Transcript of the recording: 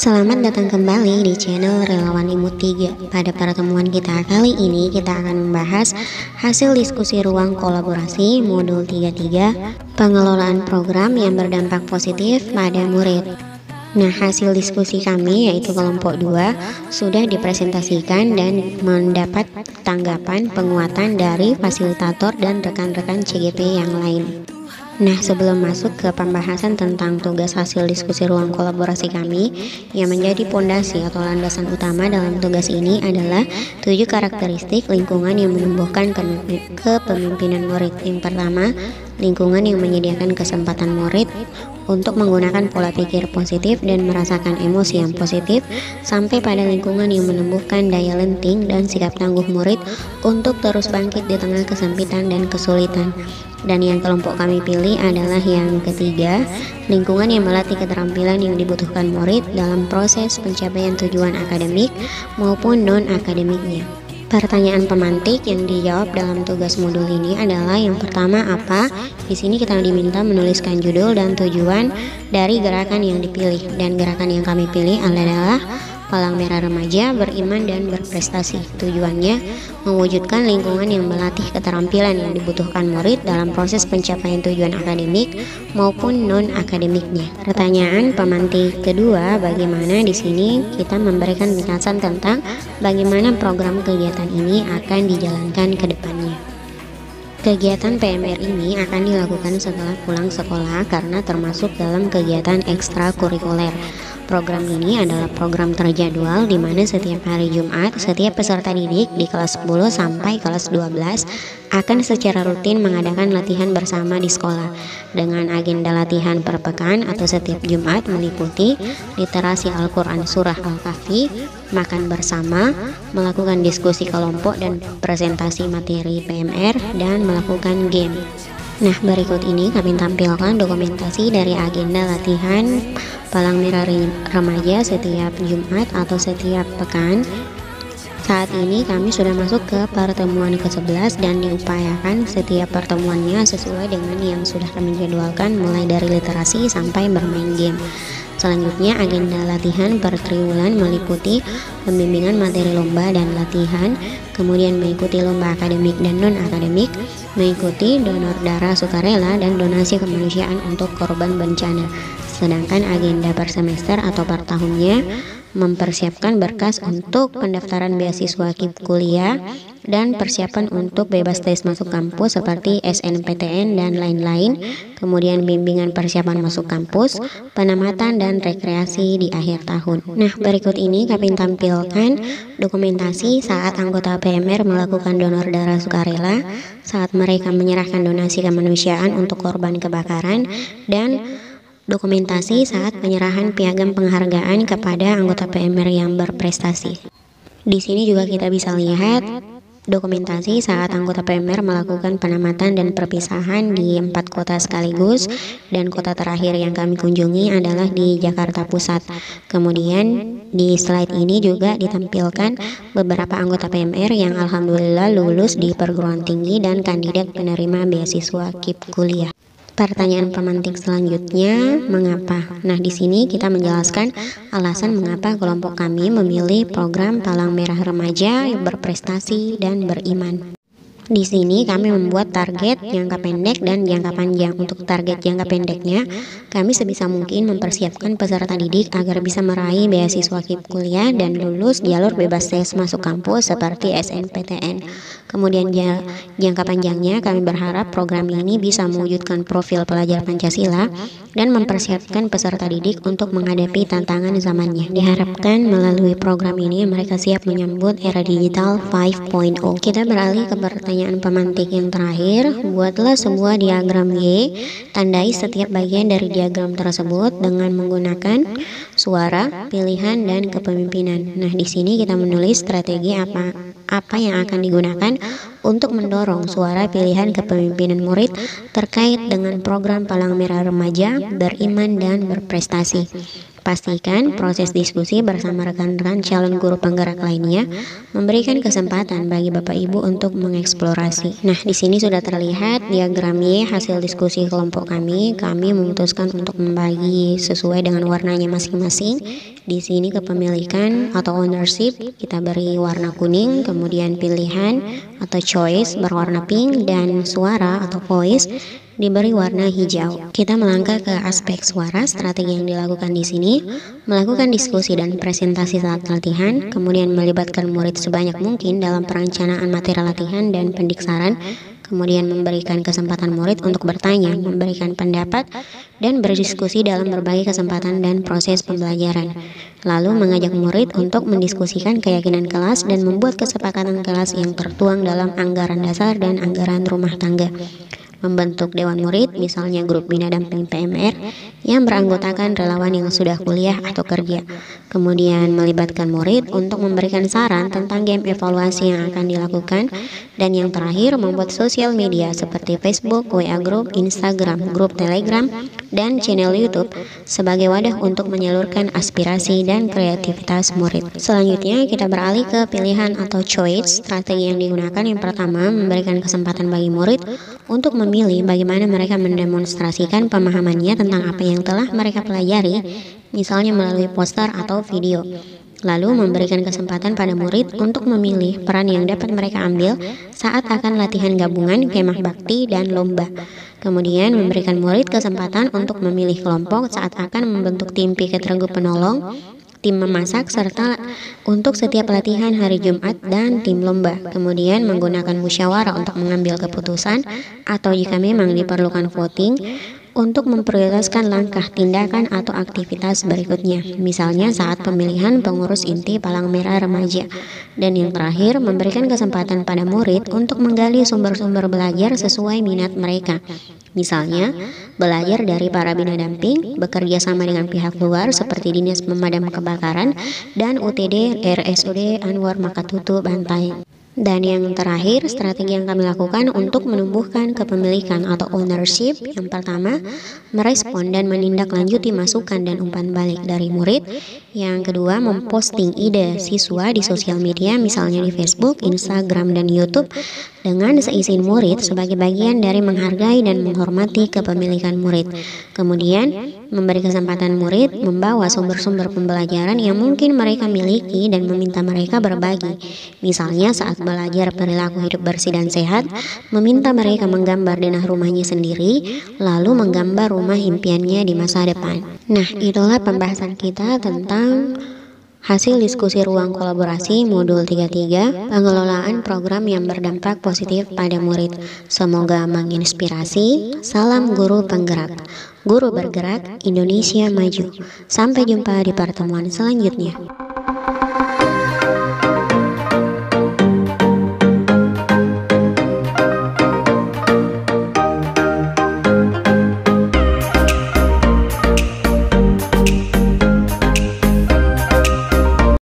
Selamat datang kembali di channel Relawan Imut 3. Pada pertemuan kita kali ini kita akan membahas hasil diskusi ruang kolaborasi modul 33 pengelolaan program yang berdampak positif pada murid. Nah, hasil diskusi kami yaitu kelompok 2 sudah dipresentasikan dan mendapat tanggapan penguatan dari fasilitator dan rekan-rekan CGP yang lain. Nah, sebelum masuk ke pembahasan tentang tugas hasil diskusi ruang kolaborasi kami, yang menjadi pondasi atau landasan utama dalam tugas ini adalah 7 karakteristik lingkungan yang menumbuhkan kepemimpinan murid. Yang pertama, lingkungan yang menyediakan kesempatan murid untuk menggunakan pola pikir positif dan merasakan emosi yang positif, sampai pada lingkungan yang menumbuhkan daya lenting dan sikap tangguh murid untuk terus bangkit di tengah kesempitan dan kesulitan. Dan yang kelompok kami pilih adalah yang ketiga, lingkungan yang melatih keterampilan yang dibutuhkan murid dalam proses pencapaian tujuan akademik maupun non-akademiknya. Pertanyaan pemantik yang dijawab dalam tugas modul ini adalah yang pertama apa? Di sini kita diminta menuliskan judul dan tujuan dari gerakan yang dipilih, dan gerakan yang kami pilih adalah Palang Merah Remaja Beriman dan Berprestasi. Tujuannya mewujudkan lingkungan yang melatih keterampilan yang dibutuhkan murid dalam proses pencapaian tujuan akademik maupun non-akademiknya. Pertanyaan pemantik kedua, bagaimana? Di sini kita memberikan penjelasan tentang bagaimana program kegiatan ini akan dijalankan ke depannya. Kegiatan PMR ini akan dilakukan setelah pulang sekolah karena termasuk dalam kegiatan ekstrakurikuler. Program ini adalah program terjadwal di mana setiap hari Jumat, setiap peserta didik di kelas 10 sampai kelas 12 akan secara rutin mengadakan latihan bersama di sekolah dengan agenda latihan per pekan atau setiap Jumat meliputi literasi Al-Quran Surah Al-Kahfi, makan bersama, melakukan diskusi kelompok dan presentasi materi PMR, dan melakukan game. Nah, berikut ini kami tampilkan dokumentasi dari agenda latihan Palang Merah Remaja setiap Jumat atau setiap pekan. Saat ini kami sudah masuk ke pertemuan ke-11 dan diupayakan setiap pertemuannya sesuai dengan yang sudah kami jadwalkan, mulai dari literasi sampai bermain game. Selanjutnya, agenda latihan per triwulan meliputi pembimbingan materi lomba dan latihan, kemudian mengikuti lomba akademik dan non-akademik, mengikuti donor darah sukarela, dan donasi kemanusiaan untuk korban bencana. Sedangkan agenda per semester atau per tahunnya mempersiapkan berkas untuk pendaftaran beasiswa KIP kuliah dan persiapan untuk bebas tes masuk kampus seperti SNPTN dan lain-lain, kemudian bimbingan persiapan masuk kampus, penamatan dan rekreasi di akhir tahun. Nah, berikut ini kami tampilkan dokumentasi saat anggota PMR melakukan donor darah sukarela, saat mereka menyerahkan donasi kemanusiaan untuk korban kebakaran, dan dokumentasi saat penyerahan piagam penghargaan kepada anggota PMR yang berprestasi. Di sini juga kita bisa lihat dokumentasi saat anggota PMR melakukan penamatan dan perpisahan di 4 kota sekaligus, dan kota terakhir yang kami kunjungi adalah di Jakarta Pusat. Kemudian di slide ini juga ditampilkan beberapa anggota PMR yang alhamdulillah lulus di perguruan tinggi dan kandidat penerima beasiswa KIP kuliah. Pertanyaan pemantik selanjutnya, mengapa? Nah, di sini kita menjelaskan alasan mengapa kelompok kami memilih program Palang Merah Remaja Berprestasi dan Beriman. Di sini kami membuat target jangka pendek dan jangka panjang. Untuk target jangka pendeknya, kami sebisa mungkin mempersiapkan peserta didik agar bisa meraih beasiswa KIP kuliah dan lulus jalur bebas tes masuk kampus seperti SNPTN. Kemudian jangka panjangnya, kami berharap program ini bisa mewujudkan profil pelajar Pancasila dan mempersiapkan peserta didik untuk menghadapi tantangan zamannya. Diharapkan melalui program ini mereka siap menyambut era digital 5.0. Kita beralih ke pertanyaan pemantik yang terakhir. Buatlah sebuah diagram Y, tandai setiap bagian dari diagram tersebut dengan menggunakan suara, pilihan, dan kepemimpinan. Nah, di sini kita menulis strategi apa yang akan digunakan untuk mendorong suara pilihan kepemimpinan murid terkait dengan program Palang Merah Remaja Beriman dan Berprestasi. Pastikan proses diskusi bersama rekan-rekan calon guru penggerak lainnya memberikan kesempatan bagi Bapak Ibu untuk mengeksplorasi. Nah, di sini sudah terlihat diagram Y hasil diskusi kelompok kami. Kami memutuskan untuk membagi sesuai dengan warnanya masing-masing. Di sini kepemilikan atau ownership kita beri warna kuning, kemudian pilihan atau choice berwarna pink, dan suara atau voice diberi warna hijau. Kita melangkah ke aspek suara. Strategi yang dilakukan di sini melakukan diskusi dan presentasi saat latihan, kemudian melibatkan murid sebanyak mungkin dalam perencanaan materi latihan dan pendiksaran, kemudian memberikan kesempatan murid untuk bertanya, memberikan pendapat, dan berdiskusi dalam berbagai kesempatan dan proses pembelajaran. Lalu mengajak murid untuk mendiskusikan keyakinan kelas dan membuat kesepakatan kelas yang tertuang dalam anggaran dasar dan anggaran rumah tangga. Membentuk dewan murid, misalnya grup bina damping PMR yang beranggotakan relawan yang sudah kuliah atau kerja. Kemudian melibatkan murid untuk memberikan saran tentang game evaluasi yang akan dilakukan. Dan yang terakhir, membuat sosial media seperti Facebook, WA Group, Instagram, grup Telegram, dan channel YouTube sebagai wadah untuk menyalurkan aspirasi dan kreativitas murid. Selanjutnya kita beralih ke pilihan atau choice. Strategi yang digunakan yang pertama, memberikan kesempatan bagi murid untuk memilih bagaimana mereka mendemonstrasikan pemahamannya tentang apa yang telah mereka pelajari, misalnya melalui poster atau video. Lalu memberikan kesempatan pada murid untuk memilih peran yang dapat mereka ambil saat akan latihan gabungan, kemah bakti, dan lomba. Kemudian memberikan murid kesempatan untuk memilih kelompok saat akan membentuk tim piket regu penolong, tim memasak, serta untuk setiap latihan hari Jumat dan tim lomba. Kemudian menggunakan musyawarah untuk mengambil keputusan atau jika memang diperlukan voting untuk memprioritaskan langkah, tindakan, atau aktivitas berikutnya, misalnya saat pemilihan pengurus inti Palang Merah Remaja. Dan yang terakhir, memberikan kesempatan pada murid untuk menggali sumber-sumber belajar sesuai minat mereka. Misalnya, belajar dari para bina damping, bekerja sama dengan pihak luar seperti Dinas Pemadam Kebakaran dan UTD RSUD Anwar Makatutu Bantai. Dan yang terakhir, strategi yang kami lakukan untuk menumbuhkan kepemilikan atau ownership. Yang pertama, merespon dan menindaklanjuti masukan dan umpan balik dari murid. Yang kedua, memposting ide siswa di sosial media, misalnya di Facebook, Instagram, dan YouTube, dengan seizin murid sebagai bagian dari menghargai dan menghormati kepemilikan murid. Kemudian, memberi kesempatan murid membawa sumber-sumber pembelajaran yang mungkin mereka miliki dan meminta mereka berbagi. Misalnya saat belajar perilaku hidup bersih dan sehat, meminta mereka menggambar denah rumahnya sendiri, lalu menggambar rumah impiannya di masa depan. Nah, itulah pembahasan kita tentang hasil diskusi ruang kolaborasi modul 33, pengelolaan program yang berdampak positif pada murid. Semoga menginspirasi. Salam guru penggerak. Guru bergerak, Indonesia maju. Sampai jumpa di pertemuan selanjutnya.